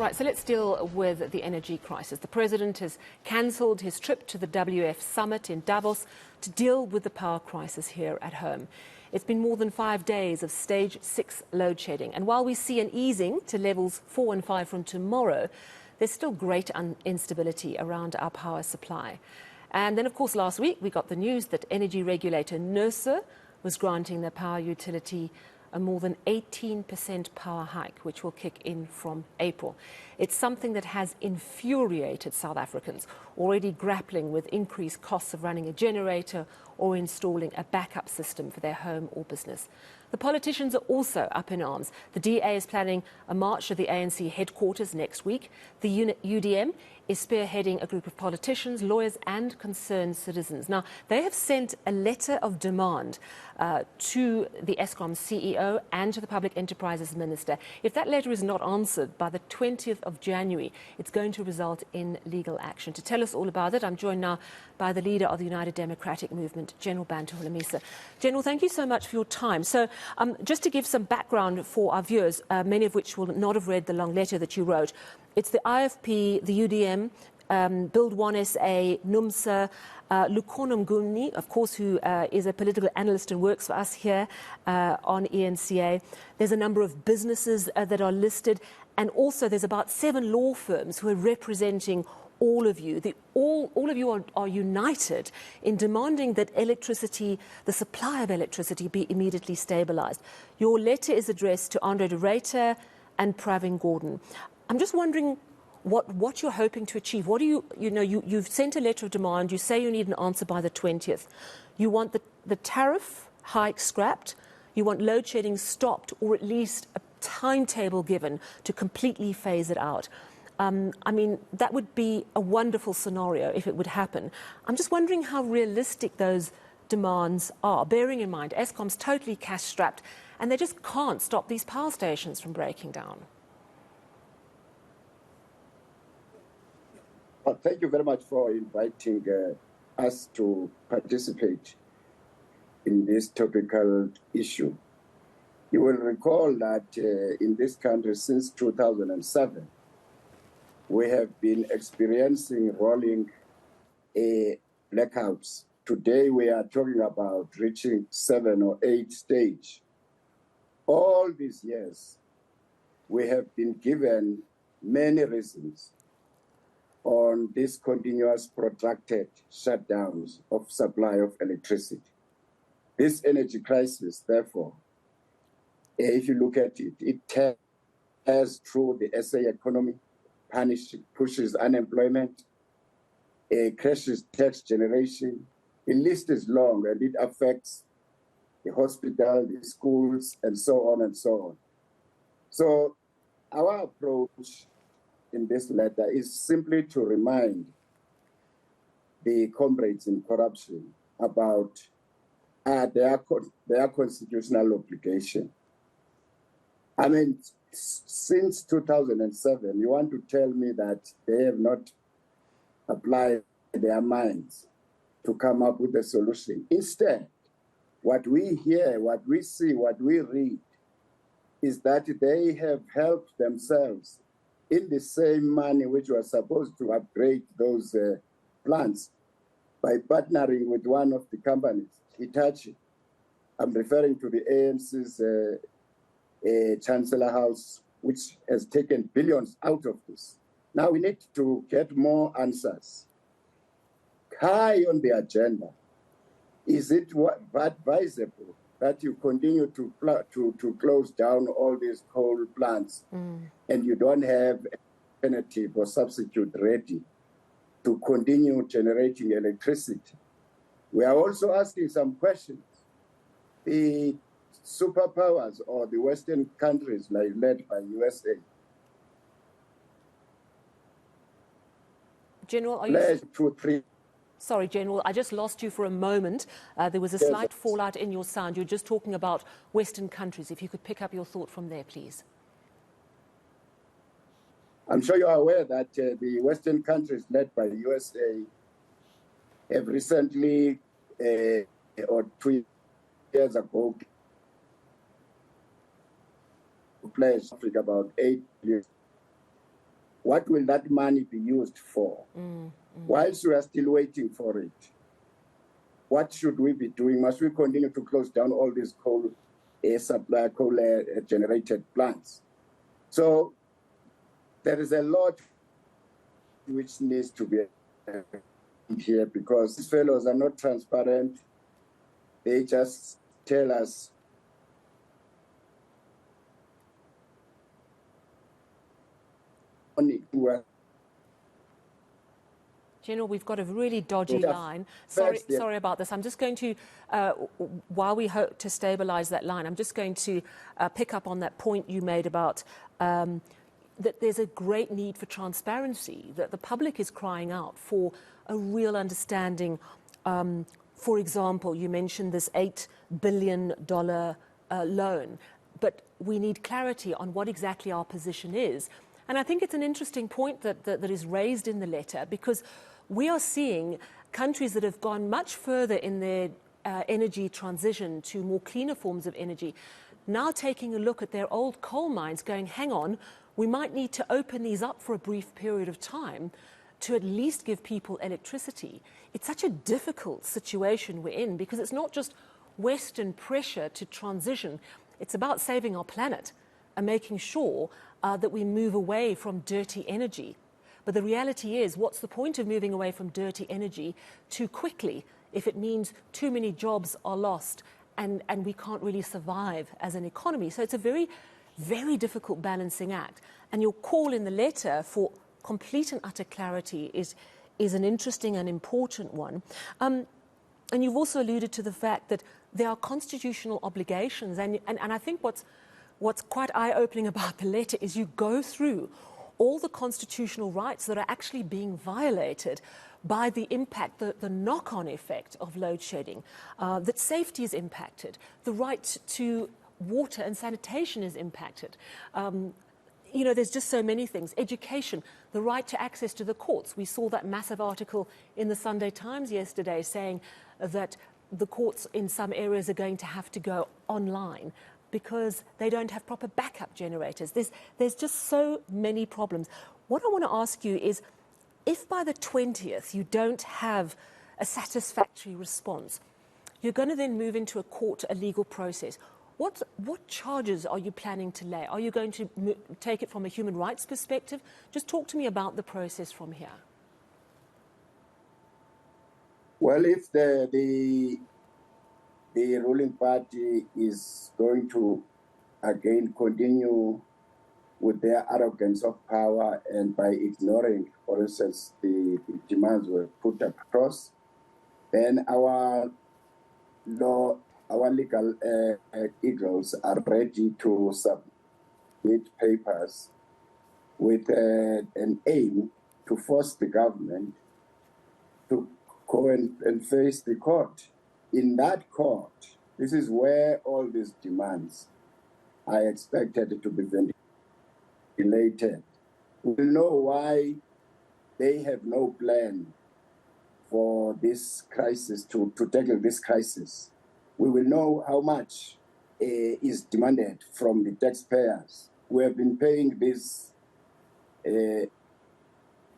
Right, so let's deal with the energy crisis. The president has cancelled his trip to the WEF summit in Davos to deal with the power crisis here at home. It's been more than 5 days of stage 6 load shedding. And while we see an easing to levels 4 and 5 from tomorrow, there's still great instability around our power supply. And then, of course, last week we got the news that energy regulator NERSA was granting the power utility a more than 18% power hike, which will kick in from April. It's something that has infuriated South Africans, already grappling with increased costs of running a generator or installing a backup system for their home or business. The politicians are also up in arms. The DA is planning a march to the ANC headquarters next week. The UDM is spearheading a group of politicians, lawyers and concerned citizens. Now, they have sent a letter of demand to the Eskom CEO and to the Public Enterprises Minister. If that letter is not answered by the 20th of January, it's going to result in legal action. To tell us all about it, I'm joined now by the leader of the United Democratic Movement, General Bantu Holomisa. General, thank you so much for your time. So just to give some background for our viewers, many of which will not have read the long letter that you wrote, it's the IFP, the UDM, Build 1SA, NUMSA, Lukhona Mnguni, of course, who is a political analyst and works for us here on eNCA. There's a number of businesses that are listed, and also there's about 7 law firms who are representing all of you. All of you are united in demanding that electricity, the supply of electricity, be immediately stabilised. Your letter is addressed to Andre de Ruyter and Pravin Gordhan. I'm just wondering what you're hoping to achieve. What do you've sent a letter of demand. You say you need an answer by the 20th. You want the tariff hike scrapped. You want load shedding stopped, or at least a timetable given to completely phase it out. I mean, that would be a wonderful scenario if it would happen. I'm just wondering how realistic those demands are, bearing in mind Eskom's totally cash-strapped and they just can't stop these power stations from breaking down. Well, thank you very much for inviting us to participate in this topical issue. You will recall that in this country since 2007, we have been experiencing rolling blackouts. Today we are talking about reaching 7 or 8 stage. All these years, we have been given many reasons on these continuous protracted shutdowns of supply of electricity. This energy crisis, therefore, if you look at it, it tears through the SA economy, pushes unemployment, crashes tax generation. The list is long and it affects the hospital, the schools, and so on and so on. So our approach in this letter is simply to remind the comrades in corruption about their constitutional obligation. I mean, since 2007, you want to tell me that they have not applied their minds to come up with a solution. Instead, what we hear, what we see, what we read is that they have helped themselves in the same money which was supposed to upgrade those plants by partnering with one of the companies, Hitachi. I'm referring to the ANC's Chancellor House, which has taken billions out of this. Now we need to get more answers. High on the agenda, is it advisable that you continue to close down all these coal plants and you don't have an alternative or substitute ready to continue generating electricity? We are also asking some questions. The superpowers or the Western countries led by USA. General, are you... Sorry, General, I just lost you for a moment. There was a slight fallout in your sound. You're just talking about Western countries. If you could pick up your thought from there, please. I'm sure you are aware that the Western countries led by the USA have recently, or 2 years ago, pledged Africa about $8 billion What will that money be used for? Whilst we are still waiting for it, what should we be doing? Must we continue to close down all these coal generated plants? So there is a lot which needs to be here, because these fellows are not transparent. They just tell us only General, we've got a really dodgy line. Sorry about this. I'm just going to, while we hope to stabilize that line, I'm just going to pick up on that point you made about that there's a great need for transparency, that the public is crying out for a real understanding. For example, you mentioned this $8 billion loan, but we need clarity on what exactly our position is. And I think it's an interesting point that is raised in the letter, because we are seeing countries that have gone much further in their energy transition to more cleaner forms of energy now taking a look at their old coal mines, going, hang on, we might need to open these up for a brief period of time to at least give people electricity. It's such a difficult situation we're in, because it's not just Western pressure to transition, it's about saving our planet and making sure that we move away from dirty energy. But the reality is, what's the point of moving away from dirty energy too quickly if it means too many jobs are lost and we can't really survive as an economy? So it's a very, very difficult balancing act. And your call in the letter for complete and utter clarity is an interesting and important one. And you've also alluded to the fact that there are constitutional obligations. And I think what's quite eye-opening about the letter is you go through all the constitutional rights that are actually being violated by the impact, the knock-on effect of load shedding, that safety is impacted, the right to water and sanitation is impacted. You know, there's just so many things. Education, the right to access to the courts. We saw that massive article in the Sunday Times yesterday saying that the courts in some areas are going to have to go online because they don't have proper backup generators. There's just so many problems. What I want to ask you is, if by the 20th you don't have a satisfactory response, you're going to then move into a legal process. What charges are you planning to lay? Are you going to take it from a human rights perspective? Just talk to me about the process from here. Well, if the ruling party is going to again continue with their arrogance of power and by ignoring, for instance, the demands were put across, then our legal eagles are ready to submit papers with an aim to force the government to go and face the court. In that court, this is where all these demands are expected to be ventilated. We'll know why they have no plan for this crisis, to tackle this crisis. We will know how much is demanded from the taxpayers who have been paying these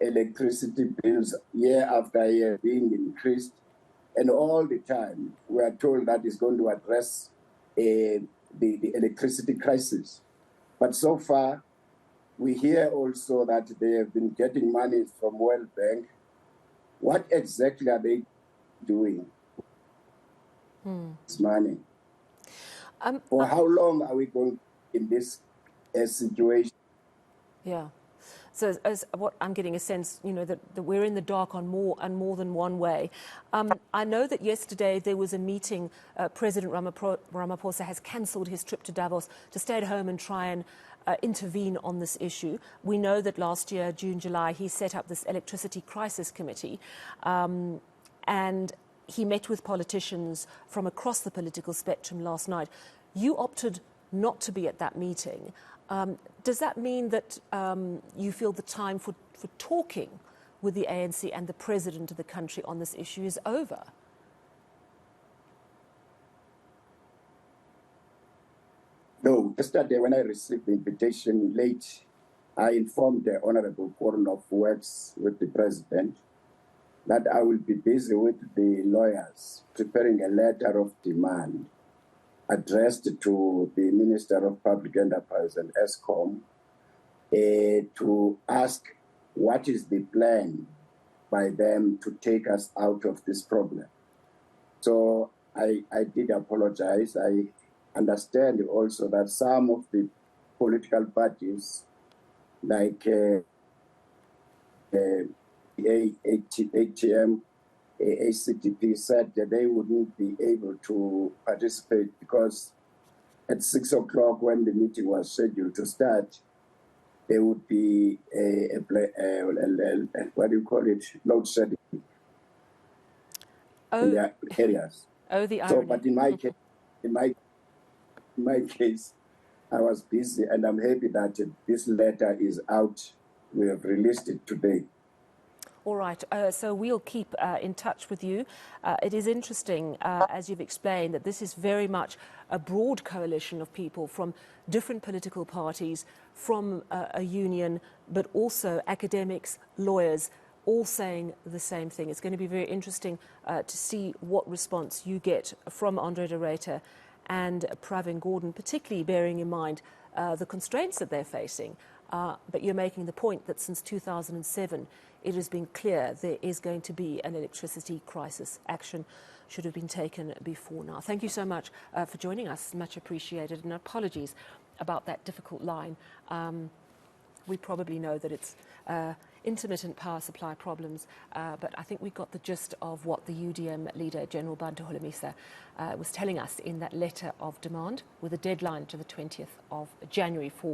electricity bills year after year being increased. And all the time, we are told that it's going to address the electricity crisis. But so far, we hear also that they have been getting money from World Bank. What exactly are they doing? This money. For how long are we going in this situation? Yeah. So as what I'm getting a sense, you know, that we're in the dark on more than one way. I know that yesterday there was a meeting. President Ramaphosa has cancelled his trip to Davos to stay at home and try and intervene on this issue. We know that last year, June, July, he set up this electricity crisis committee, and he met with politicians from across the political spectrum last night. You opted not to be at that meeting. Does that mean that you feel the time for talking with the ANC and the president of the country on this issue is over? No, yesterday when I received the invitation late I informed the Honorable Foreign of Works with the President that I will be busy with the lawyers preparing a letter of demand addressed to the Minister of Public Enterprise and ESCOM to ask what is the plan by them to take us out of this problem. So I did apologize. I understand also that some of the political parties, like ATM, ACTP, said that they wouldn't be able to participate because at 6 o'clock when the meeting was scheduled to start, there would be what do you call it, load shedding in their areas. Oh, the So, irony. but in my case, in my case, I was busy, and I'm happy that this letter is out. We have released it today. All right, so we'll keep in touch with you. It is interesting, as you've explained, that this is very much a broad coalition of people from different political parties, from a union, but also academics, lawyers, all saying the same thing. It's going to be very interesting to see what response you get from Andre de Ruyter and Pravin Gordhan, particularly bearing in mind the constraints that they're facing. But you're making the point that since 2007, it has been clear there is going to be an electricity crisis. Action should have been taken before now. Thank you so much for joining us. Much appreciated. And apologies about that difficult line. We probably know that it's intermittent power supply problems, but I think we got the gist of what the UDM leader, General Bantu Holomisa, was telling us in that letter of demand with a deadline to the 20th of January for